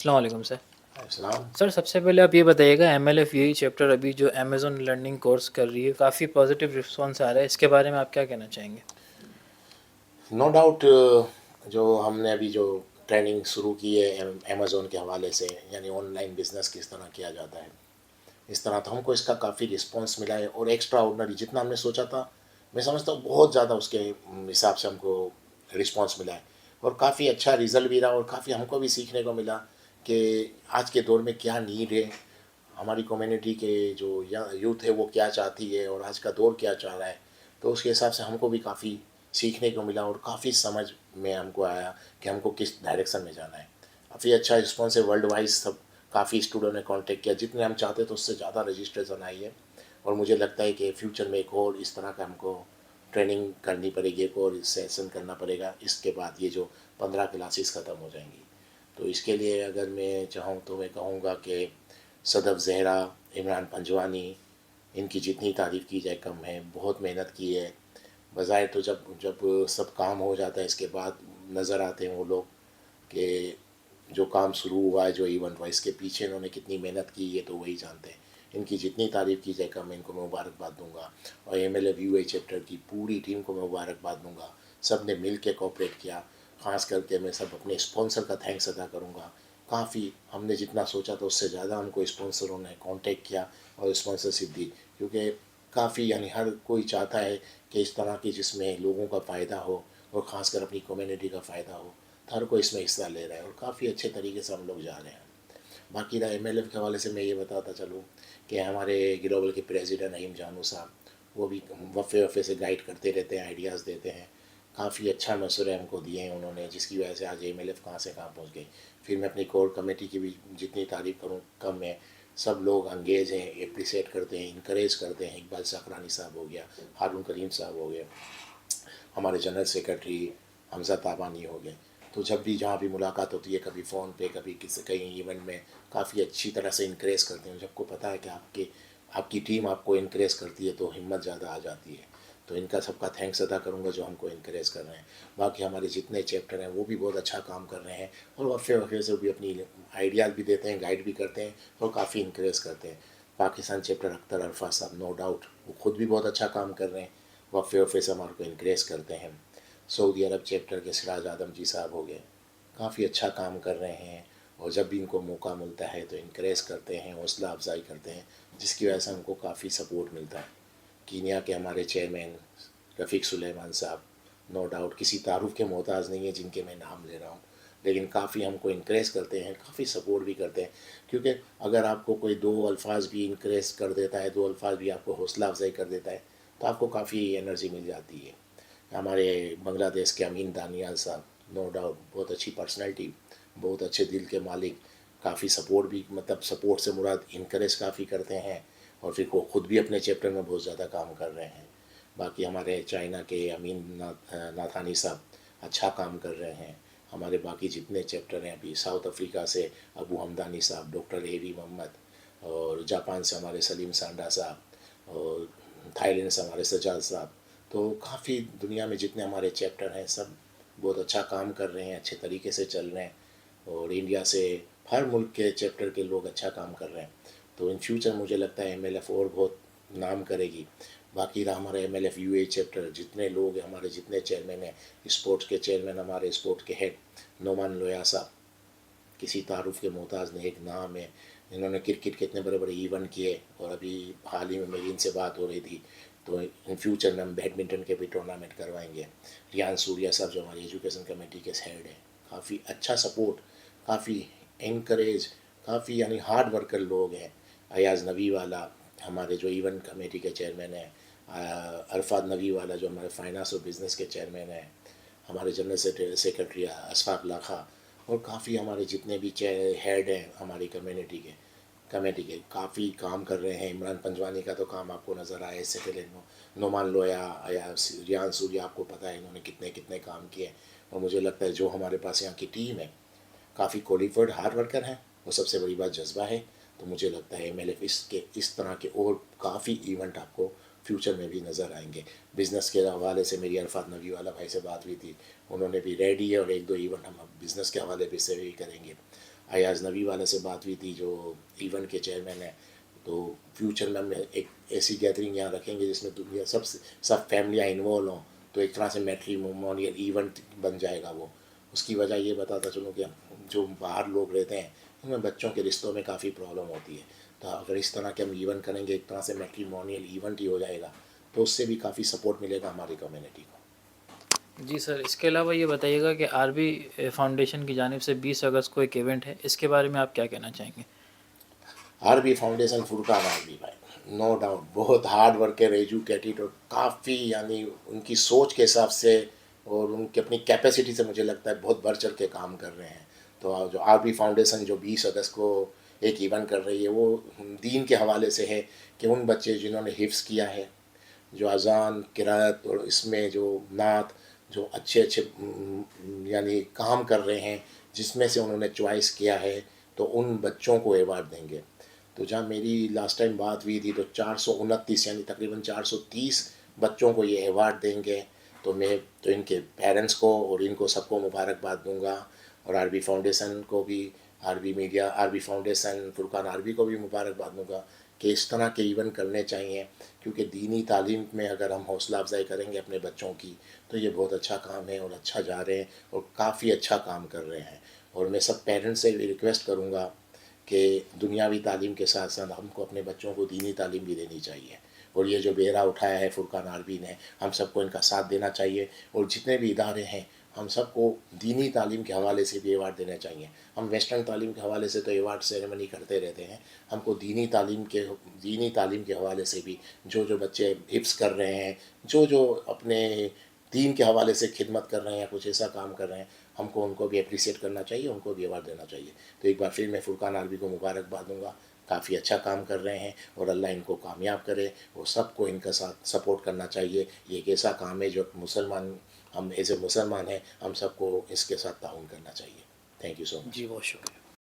السلام علیکم سر. السلام. سر سب سے پہلے آپ یہ بتائیے گا M L F U E chapter ابھی جو امیزون لرننگ کورس کر رہی ہے کافی پازیٹیو رسپانس آ رہا ہے، اس کے بارے میں آپ کیا کہنا چاہیں گے؟ نو ڈاؤٹ جو ہم نے ابھی جو ٹریننگ شروع کی ہے امیزون کے حوالے سے، یعنی آن لائن بزنس کس طرح کیا جاتا ہے، اس طرح تو ہم کو اس کا کافی رسپانس ملا ہے، اور ایکسٹرا آرڈنری جتنا ہم نے سوچا تھا میں سمجھتا ہوں بہت زیادہ اس کے حساب سے ہم کو رسپانس ملا ہے، اور کافی اچھا رزلٹ بھی رہا، اور کافی ہم کو بھی سیکھنے کو ملا کہ آج کے دور میں کیا نیڈ ہے، ہماری کمیونٹی کے جو یوتھ ہے وہ کیا چاہتی ہے، اور آج کا دور کیا چاہ رہا ہے. تو اس کے حساب سے ہم کو بھی کافی سیکھنے کو ملا، اور کافی سمجھ میں ہم کو آیا کہ ہم کو کس ڈائریکشن میں جانا ہے. کافی اچھا رسپانس ہے ورلڈ وائز، سب کافی اسٹوڈنٹ نے کانٹیکٹ کیا، جتنے ہم چاہتے تو اس سے زیادہ رجسٹریشن آئی ہے. اور مجھے لگتا ہے کہ فیوچر میں ایک اور اس طرح کا ہم کو ٹریننگ کرنی پڑے گی، ایک اور سیشن کرنا پڑے گا، اس کے بعد یہ جو 15 کلاسز ختم ہو جائیں گی. تو اس کے لیے اگر میں چاہوں تو میں کہوں گا کہ صدف زہرا، عمران پنجوانی، ان کی جتنی تعریف کی جائے کم ہے. بہت محنت کی ہے. بظاہر تو جب سب کام ہو جاتا ہے اس کے بعد نظر آتے ہیں وہ لوگ کہ جو کام شروع ہوا ہے جو ایونٹ ہوا اس کے پیچھے انہوں نے کتنی محنت کی ہے تو وہی جانتے ہیں. ان کی جتنی تعریف کی جائے کم میں ان کو میں مبارکباد دوں گا، اور M L F U A chapter کی پوری ٹیم کو میں مبارکباد دوں گا. سب نے مل کے کوآپریٹ کیا. خاص کر کے میں سب اپنے اسپانسر کا تھینکس ادا کروں گا. کافی ہم نے جتنا سوچا تھا اس سے زیادہ ہم کو اسپانسروں نے کانٹیکٹ کیا اور اسپانسرشپ دی، کیونکہ کافی یعنی ہر کوئی چاہتا ہے کہ اس طرح کی جس میں لوگوں کا فائدہ ہو، اور خاص کر اپنی کمیونٹی کا فائدہ ہو. ہر کوئی اس میں حصہ لے رہا ہے، اور کافی اچھے طریقے سے ہم لوگ جا رہے ہیں. باقی رہا ایم ایل ایف کے حوالے سے میں یہ بتاتا چلوں کہ ہمارے گلوبل کے پریزیڈنٹ نعیم جانو صاحب وہ بھی وفے سے گائیڈ کرتے رہتے ہیں، آئیڈیاز دیتے ہیں. کافی اچھا مشورے ہم کو دیے ہیں انہوں نے، جس کی وجہ سے آج ایم ایل ایف کہاں سے کہاں پہنچ گئی. پھر میں اپنی کور کمیٹی کی بھی جتنی تعریف کروں کم ہے. سب لوگ انگیج ہیں، اپریسیٹ کرتے ہیں، انکریج کرتے ہیں. اقبال سکرانی صاحب ہو گیا، ہارون کریم صاحب ہو گیا، ہمارے جنرل سیکرٹری حمزہ تابانی ہو گئے. تو جب بھی جہاں بھی ملاقات ہوتی ہے، کبھی فون پہ، کبھی کہیں ایونٹ میں، کافی اچھی طرح سے انکریج کرتے ہیں. جب کو پتہ ہے کہ آپ کی ٹیم آپ کو انکریج کرتی ہے تو ہمت زیادہ آ جاتی ہے. تو ان کا سب کا تھینکس ادا کروں گا جو ہم کو انکریج کر رہے ہیں. باقی ہمارے جتنے چیپٹر ہیں وہ بھی بہت اچھا کام کر رہے ہیں، اور وفے سے بھی اپنی آئیڈیاز بھی دیتے ہیں، گائیڈ بھی کرتے ہیں، اور کافی انکریج کرتے ہیں. پاکستان چیپٹر اختر عرفات صاحب نو ڈاؤٹ وہ خود بھی بہت اچھا کام کر رہے ہیں، وفے سے ہمارے کو انکریج کرتے ہیں. سعودی عرب چیپٹر کے سراج آدم جی صاحب ہو گئے، کافی اچھا کام کر رہے ہیں، اور جب بھی ان کو موقع ملتا ہے تو انکریج کرتے ہیں، حوصلہ افزائی کرتے ہیں، جس کی وجہ سے ہم کو کافی سپورٹ ملتا ہے. کینیا کے ہمارے چیئرمین رفیق سلیمان صاحب نو ڈاؤٹ کسی تعارف کے محتاج نہیں ہیں جن کے میں نام لے رہا ہوں، لیکن کافی ہم کو انکریج کرتے ہیں، کافی سپورٹ بھی کرتے ہیں. کیونکہ اگر آپ کو کوئی دو الفاظ بھی انکریج کر دیتا ہے، دو الفاظ بھی آپ کو حوصلہ افزائی کر دیتا ہے، تو آپ کو کافی انرجی مل جاتی ہے. ہمارے بنگلہ دیش کے امین دانیال صاحب نو ڈاؤٹ بہت اچھی پرسنالٹی، بہت اچھے دل کے مالک، کافی سپورٹ بھی، مطلب سپورٹ سے مراد انکریج کافی کرتے ہیں، اور پھر وہ خود بھی اپنے چیپٹر میں بہت زیادہ کام کر رہے ہیں. باقی ہمارے چائنا کے امین ناتھانی صاحب اچھا کام کر رہے ہیں. ہمارے باقی جتنے چیپٹر ہیں، ابھی ساؤتھ افریقہ سے ابو حمدانی صاحب، ڈاکٹر اے وی محمد، اور جاپان سے ہمارے سلیم سانڈا صاحب، اور تھائی لینڈ سے ہمارے سجاد صاحب. تو کافی دنیا میں جتنے ہمارے چیپٹر ہیں سب بہت اچھا کام کر رہے ہیں، اچھے طریقے سے چل رہے ہیں، اور انڈیا سے ہر ملک کے چیپٹر کے لوگ اچھا کام کر رہے ہیں. تو ان فیوچر مجھے لگتا ہے ایم ایل ایف اور بہت نام کرے گی. باقی رہا ہمارا M L F U A chapter, جتنے لوگ ہیں ہمارے، جتنے چیئرمین ہیں، اسپورٹس کے چیئرمین ہمارے، اسپورٹ کے ہیڈ نعمان لویا صاحب کسی تعارف کے محتاج نہیں، ایک نام ہے. انہوں نے کرکٹ کے اتنے بڑے بڑے ایونٹ کیے، اور ابھی حال ہی میں میری ان سے بات ہو رہی تھی تو ان فیوچر میں ہم بیڈمنٹن کے بھی ٹورنامنٹ کروائیں گے. ریان سوریا صاحب جو ہماری ایجوکیشن کمیٹی کے ہیڈ ہیں، کافی اچھا سپورٹ، کافی انکریج، کافی یعنی ہارڈ ورکر لوگ ہیں. ایاز نبی والا ہمارے جو ایونٹ کمیٹی کے چیئرمین ہیں، عرفات نبی والا جو ہمارے فائنانس اور بزنس کے چیئرمین ہیں، ہمارے جنرل سیکرٹری اشفاق لاکھا، اور کافی ہمارے جتنے بھی ہیڈ ہیں ہماری کمیٹی کے کافی کام کر رہے ہیں. عمران پنجوانی کا تو کام آپ کو نظر آیا، اس سے پہلے نعمان لویا یا ریان سوریا، آپ کو پتہ ہے انہوں نے کتنے کام کیے. اور مجھے لگتا ہے جو ہمارے پاس یہاں کی ٹیم ہے کافی کوالیفائڈ ہارڈ ورکر ہیں، وہ سب سے بڑی بات جذبہ ہے. تو مجھے لگتا ہے ایم ایل ایف اس طرح کے اور کافی ایونٹ آپ کو فیوچر میں بھی نظر آئیں گے. بزنس کے حوالے سے میری عرفات نبی والا بھائی سے بات ہوئی تھی، انہوں نے بھی ریڈی ہے، اور ایک دو ایونٹ ہم بزنس کے حوالے سے بھی کریں گے. ایاز نبی والے سے بات ہوئی تھی جو ایونٹ کے چیئرمین ہیں، تو فیوچر میں ہم ایک ایسی گیدرنگ یہاں رکھیں گے جس میں دنیا سب فیملیاں انوالو ہوں، تو ایک طرح سے میٹریمونیل ایونٹ بن جائے گا وہ. اس کی وجہ یہ بتاتا چلوں کہ جو باہر لوگ رہتے ہیں ان میں بچوں کے رشتوں میں کافی پرابلم ہوتی ہے، تو اگر اس طرح کے ہم ایونٹ کریں گے ایک طرح سے میٹریمونیل ایونٹ ہی ہو جائے گا، تو اس سے بھی کافی سپورٹ ملے گا ہماری کمیونٹی کو. جی سر، اس کے علاوہ یہ بتائیے گا کہ آر بی فاؤنڈیشن کی جانب سے 20 اگست کو ایک ایونٹ ہے، اس کے بارے میں آپ کیا کہنا چاہیں گے؟ Are B foundation Furqan RB بھائی نو ڈاؤٹ بہت ہارڈ ورکر، ایجوکیٹڈ، اور کافی یعنی ان کی سوچ کے حساب سے اور ان کی اپنی کیپیسٹی سے مجھے لگتا ہے بہت بڑھ چڑھ کے کام کر رہے ہیں. تو جو آر بی فاؤنڈیشن جو 20 اگست کو ایک ایونٹ کر رہی ہے وہ دین کے حوالے سے ہے کہ ان بچے جنہوں نے حفظ کیا ہے، جو اذان قرات اور اس میں جو نعت جو اچھے یعنی کام کر رہے ہیں، جس میں سے انہوں نے چوائس کیا ہے، تو ان بچوں کو ایوارڈ دیں گے. تو جہاں میری لاسٹ ٹائم بات ہوئی تھی تو 429 یعنی تقریباً 430 بچوں کو یہ ایوارڈ دیں گے. تو میں تو ان کے پیرنٹس کو اور ان کو سب کو مبارکباد دوں گا، اور آر بی فاؤنڈیشن کو بھی، R B media, R B foundation Furqan RB کو بھی مبارکباد دوں گا کہ اس طرح کے ایونٹ کرنے چاہیے، کیونکہ دینی تعلیم میں اگر ہم حوصلہ افزائی کریں گے اپنے بچوں کی تو یہ بہت اچھا کام ہے اور اچھا جا رہے ہیں اور کافی اچھا کام کر رہے ہیں. اور میں سب پیرنٹس سے بھی ریکویسٹ کروں گا کہ دنیاوی تعلیم کے ساتھ ساتھ ہم کو اپنے بچوں کو دینی تعلیم بھی دینی چاہیے. اور یہ جو بیڑا اٹھایا ہے فرقان آربی نے، ہم سب کو ان کا ساتھ دینا چاہیے، اور جتنے بھی ادارے ہیں ہم سب کو دینی تعلیم کے حوالے سے بھی ایوارڈ دینے چاہیے. ہم ویسٹرن تعلیم کے حوالے سے تو ایوارڈ سیریمنی کرتے رہتے ہیں، ہم کو دینی تعلیم کے حوالے سے بھی جو بچے حفظ کر رہے ہیں، جو اپنے دین کے حوالے سے خدمت کر رہے ہیں یا کچھ ایسا کام کر رہے ہیں، ہم کو ان کو بھی اپریسیٹ کرنا چاہیے، ان کو بھی ایوارڈ دینا چاہیے. تو ایک بار پھر میں فرقان آربی کو مبارکباد دوں گا، کافی اچھا کام کر رہے ہیں اور اللہ ان کو کامیاب کرے، اور سب کو ان کا ساتھ سپورٹ کرنا چاہیے. یہ ایک ایسا کام ہے جو مسلمان، ہم ایز اے مسلمان ہیں، ہم سب کو اس کے ساتھ تعاون کرنا چاہیے. تھینک یو سو مچ. جی بہت شکریہ.